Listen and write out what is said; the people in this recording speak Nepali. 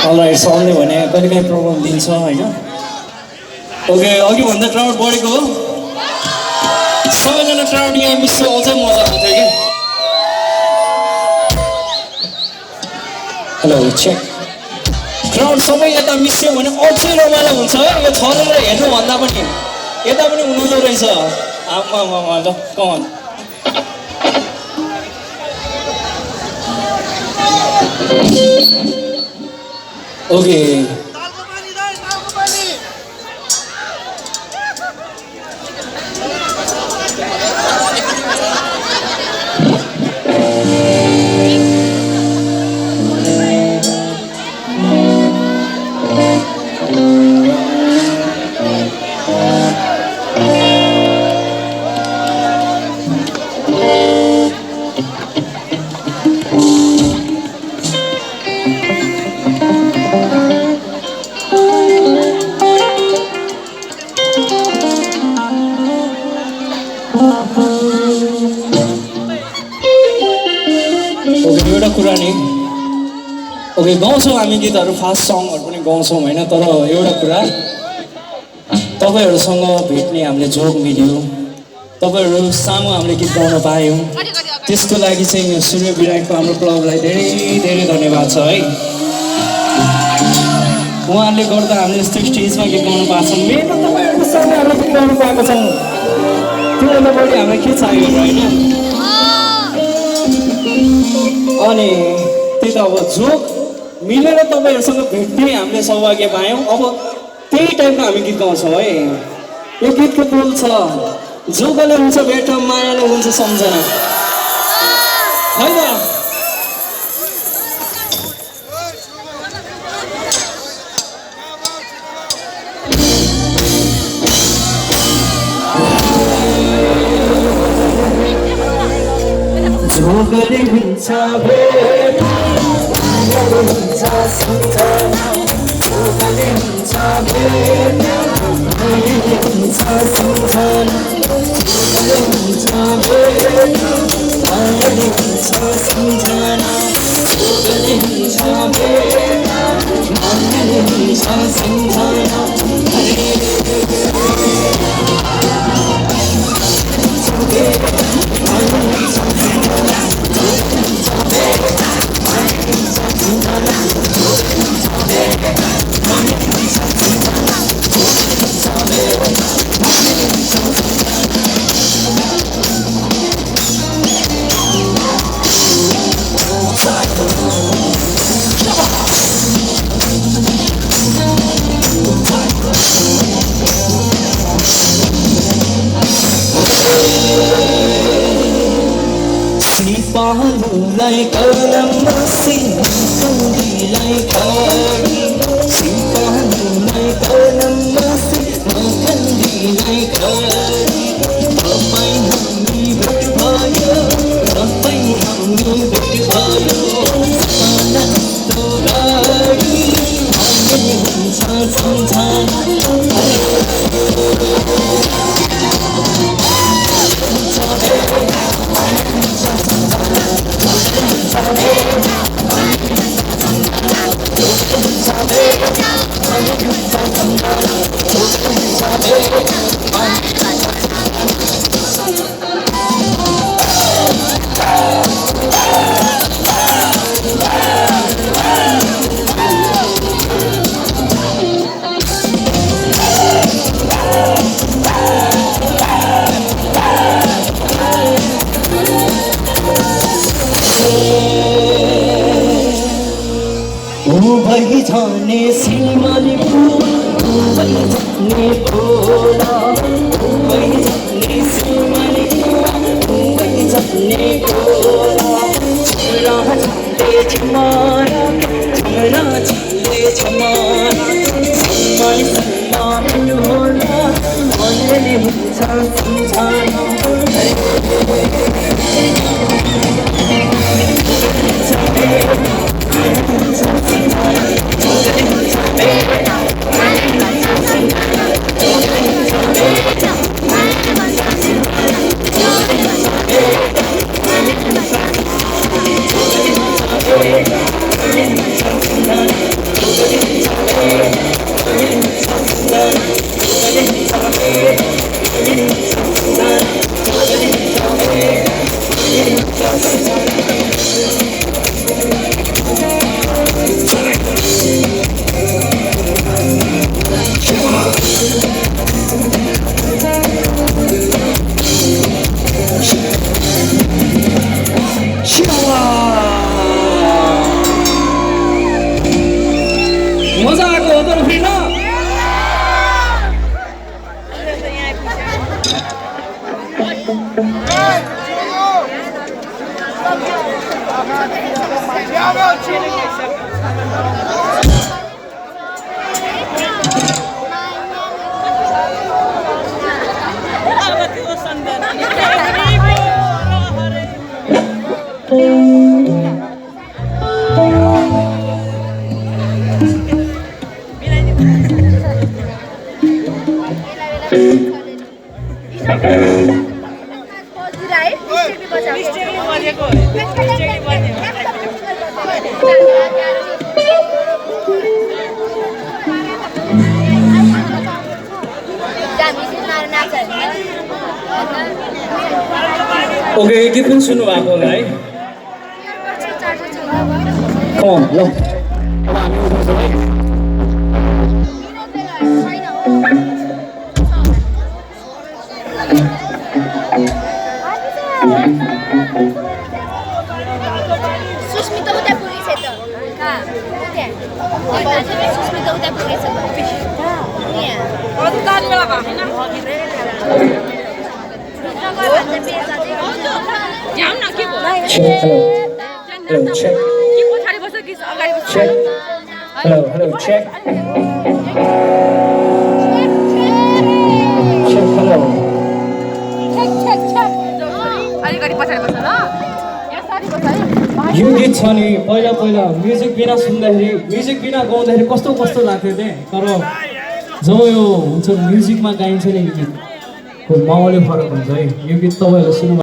अलराइट साउन्डले भने कहिलेकाहीँ प्रब्लम दिन्छ होइन। ओके अघिभन्दा क्राउड बढेको हो। सबैजना क्राउड यहाँ मिस्यो अझै मजा आउँथ्यो कि। हेलो चेक क्राउड सबै यता मिस्यो भने अझै रमाइलो हुन्छ है। यो छरेर हेर्नुभन्दा पनि यता पनि हुनुहुँदो रहेछ। आमा ल कमान ओके एउटा कुरा नि ओके गाउँछौँ हामी गीतहरू फास्ट सङहरू पनि गाउँछौँ होइन। तर एउटा कुरा तपाईँहरूसँग भेट्ने हामीले जोग मिल्यो, तपाईँहरू सामु हामीले गीत गाउन पायौँ, त्यसको लागि चाहिँ सूर्य विनायकको हाम्रो क्लबलाई धेरै धेरै धन्यवाद छ है। उहाँहरूले गर्दा हामीले यस्तो स्टेजमा गीत गाउनु पाएको छौँ। मेन तपाईँहरूको सामु हामीले गीत गाउनु पाएको छौँ, त्योभन्दा बढी हामीलाई के चाहियो होइन। अनि त्यही त अब जोग मिलेर तपाईँहरूसँग भेट्ने हामीले सौभाग्य पायौँ। अब त्यही टाइपको हामी गीत गाउँछौँ है। यो गीतको बोल छ जोगले हुन्छ भेट मायाले हुन्छ सम्झना होइन। जोगले हुन्छ भेट मायाले हुन्छ सम्झना, जोगले हुन्छ भेट मायाले हुन्छ सम्झना, जोगले हुन्छ भेट मायाले हुन्छ सम्झना, जोगले हुन्छ भेट मायाले हुन्छ सम्झना। सिपालुलाई कलममा सिन्धुलीलाई खडी, सिपालुलाई कलममा सिन्धुलीलाई खडी। तपाईँ हामी भेट भयो, तपाईँ हामी भेट भयो, सपना जस्तो गाडी मायाले हुन्छ सम्झना। उभै जाने सिमाली फुल, उभै जाने भोला, उभै जाने सिमाली फुल, उभै जाने भोला। झुरा झुले झुमारा, झुरा मजा आएको हो तर फेरि ओके गीत पनि सुन्नु भएको होला है ल अब हामी उठाउँछौँ है सुस्मिता उता पुगेछ त कहाँ सुस्मिता उता पुगेछ अरू तान बेला भएन Hello, check. Check. Hello, check. Check, hello. यो गीत छ नि पहिला पहिला म्युजिक बिना सुन्दाखेरि म्युजिक बिना गाउँदाखेरि कस्तो कस्तो लाग्थ्यो त्यही तर जब यो हुन्छ म्युजिकमा गाइन्छ नि यो गीत माहौलै फरक हुन्छ है यो गीत तपाईँहरूले सुन्नु